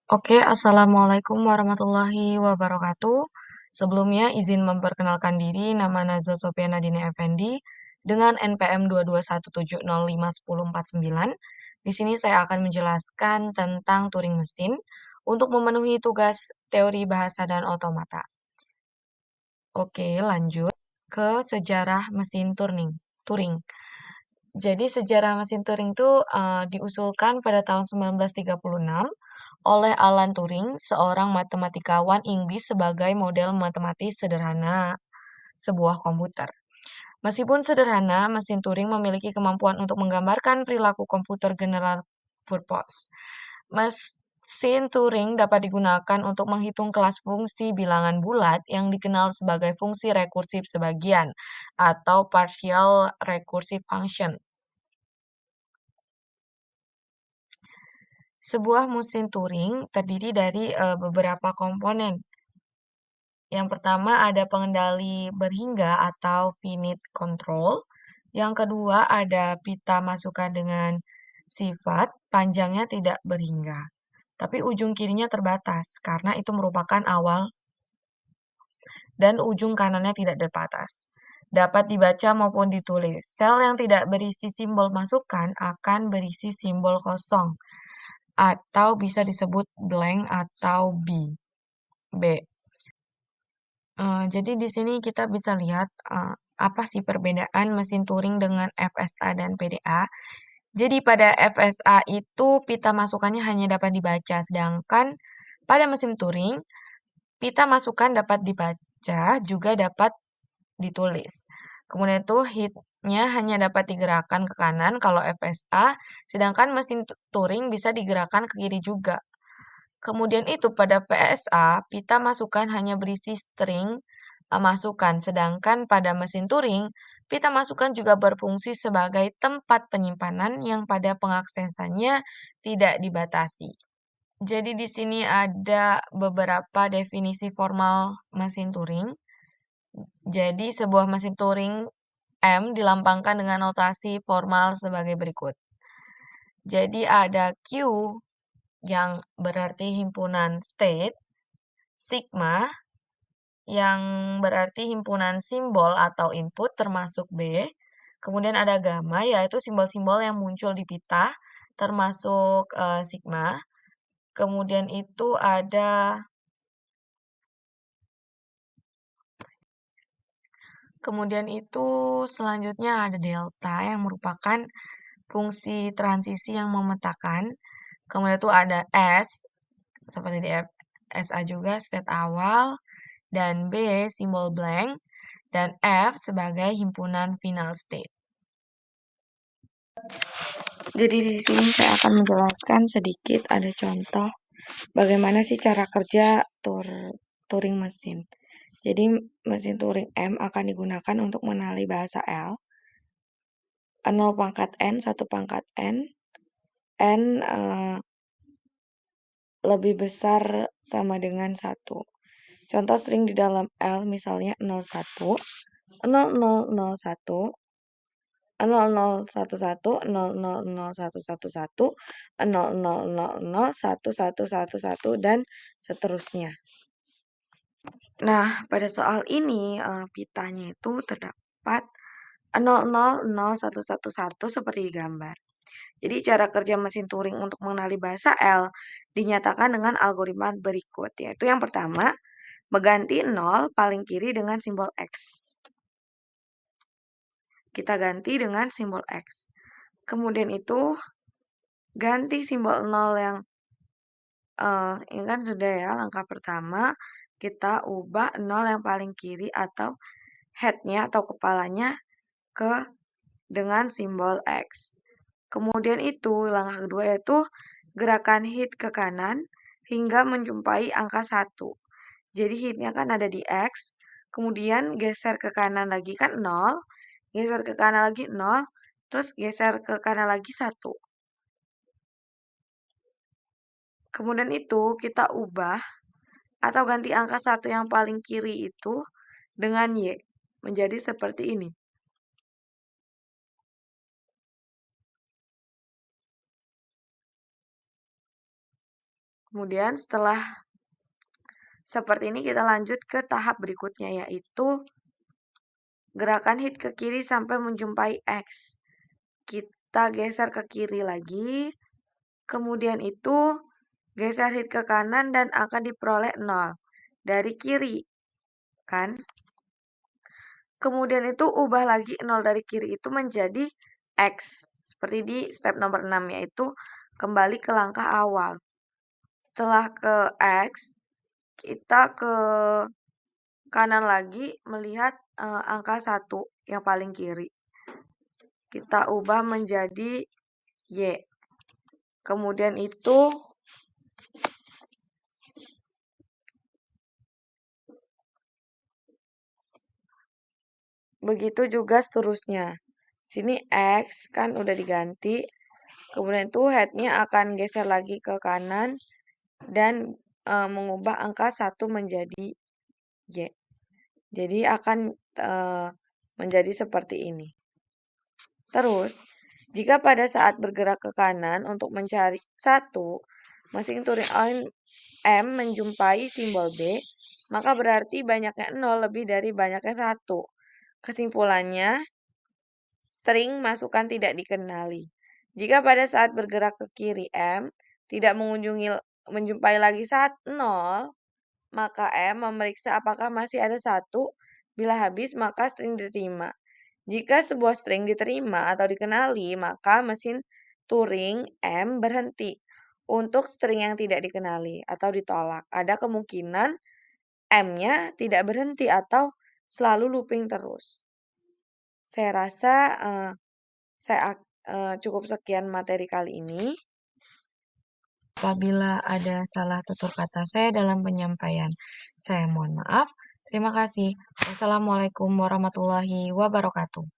Oke, Assalamualaikum warahmatullahi wabarakatuh. Sebelumnya izin memperkenalkan diri, nama Nazwa Sofia Nadine Effendi dengan NPM 221705109. Di sini saya akan menjelaskan tentang Turing mesin untuk memenuhi tugas teori bahasa dan otomata. Oke, lanjut ke sejarah mesin Turing. Turing. Jadi sejarah mesin Turing itu diusulkan pada tahun 1936 oleh Alan Turing, seorang matematikawan Inggris sebagai model matematis sederhana sebuah komputer. Meskipun sederhana, mesin Turing memiliki kemampuan untuk menggambarkan perilaku komputer general purpose. Mesin Turing dapat digunakan untuk menghitung kelas fungsi bilangan bulat yang dikenal sebagai fungsi rekursif sebagian atau partial recursive function. Sebuah mesin Turing terdiri dari beberapa komponen. Yang pertama ada pengendali berhingga atau finite control. Yang kedua ada pita masukan dengan sifat panjangnya tidak berhingga. Tapi ujung kirinya terbatas karena itu merupakan awal dan ujung kanannya tidak terbatas. Dapat dibaca maupun ditulis. Sel yang tidak berisi simbol masukan akan berisi simbol kosong atau bisa disebut blank atau B. Jadi di sini kita bisa lihat apa sih perbedaan mesin Turing dengan FSA dan PDA. Jadi pada FSA itu pita masukannya hanya dapat dibaca, sedangkan pada mesin Turing pita masukan dapat dibaca juga dapat ditulis. Kemudian itu hitnya hanya dapat digerakkan ke kanan kalau FSA, sedangkan mesin Turing bisa digerakkan ke kiri juga. Kemudian itu pada VSA, pita masukan hanya berisi string masukan, sedangkan pada mesin Turing, pita masukan juga berfungsi sebagai tempat penyimpanan yang pada pengaksesannya tidak dibatasi. Jadi di sini ada beberapa definisi formal mesin Turing. Jadi sebuah mesin Turing M dilambangkan dengan notasi formal sebagai berikut. Jadi ada Q yang berarti himpunan state, sigma yang berarti himpunan simbol atau input termasuk B. Kemudian ada gamma yaitu simbol-simbol yang muncul di pita termasuk sigma. Kemudian itu ada selanjutnya ada delta yang merupakan fungsi transisi yang memetakan. Kemudian itu ada S seperti di SA juga state awal dan B simbol blank dan F sebagai himpunan final state. Jadi di sini saya akan menjelaskan sedikit ada contoh bagaimana sih cara kerja Turing mesin. Jadi mesin Turing M akan digunakan untuk mengenali bahasa L. 0 pangkat N, 1 pangkat N. N lebih besar sama dengan 1. Contoh string di dalam L misalnya 01, 0001, 0011, 000111, 00001111 dan seterusnya. Nah, pada soal ini pitanya itu terdapat 000111 seperti di gambar. Jadi cara kerja mesin Turing untuk mengenali bahasa L dinyatakan dengan algoritma berikut, yaitu yang pertama, mengganti 0 paling kiri dengan simbol X. Kita ganti dengan simbol X. Kemudian itu ganti simbol 0 yang ini kan sudah ya langkah pertama, kita ubah 0 yang paling kiri atau head-nya atau kepalanya dengan simbol X. Kemudian itu langkah kedua yaitu gerakan hit ke kanan hingga menjumpai angka 1. Jadi hitnya kan ada di X, kemudian geser ke kanan lagi kan 0, geser ke kanan lagi 0, terus geser ke kanan lagi 1. Kemudian itu kita ubah atau ganti angka 1 yang paling kiri itu dengan Y menjadi seperti ini. Kemudian setelah seperti ini kita lanjut ke tahap berikutnya, yaitu gerakan hit ke kiri sampai menjumpai X. Kita geser ke kiri lagi, kemudian itu geser hit ke kanan dan akan diperoleh 0 dari kiri, kan? Kemudian itu ubah lagi 0 dari kiri itu menjadi X. Seperti di step nomor 6, yaitu kembali ke langkah awal. Setelah ke X, kita ke kanan lagi melihat angka 1 yang paling kiri. Kita ubah menjadi Y. Kemudian itu begitu juga seterusnya. Sini X kan udah diganti. Kemudian itu head-nya akan geser lagi ke kanan dan mengubah angka 1 menjadi Y. Jadi akan menjadi seperti ini. Terus, jika pada saat bergerak ke kanan untuk mencari 1, mesin Turing M menjumpai simbol B, maka berarti banyaknya 0 lebih dari banyaknya 1. Kesimpulannya, string masukan tidak dikenali. Jika pada saat bergerak ke kiri M tidak menjumpai lagi 0, maka M memeriksa apakah masih ada 1. Bila habis, maka string diterima. Jika sebuah string diterima atau dikenali, maka mesin Turing M berhenti. Untuk string yang tidak dikenali atau ditolak, ada kemungkinan M-nya tidak berhenti atau selalu looping terus. Saya rasa cukup sekian materi kali ini. Apabila ada salah tutur kata saya dalam penyampaian, saya mohon maaf. Terima kasih. Wassalamualaikum warahmatullahi wabarakatuh.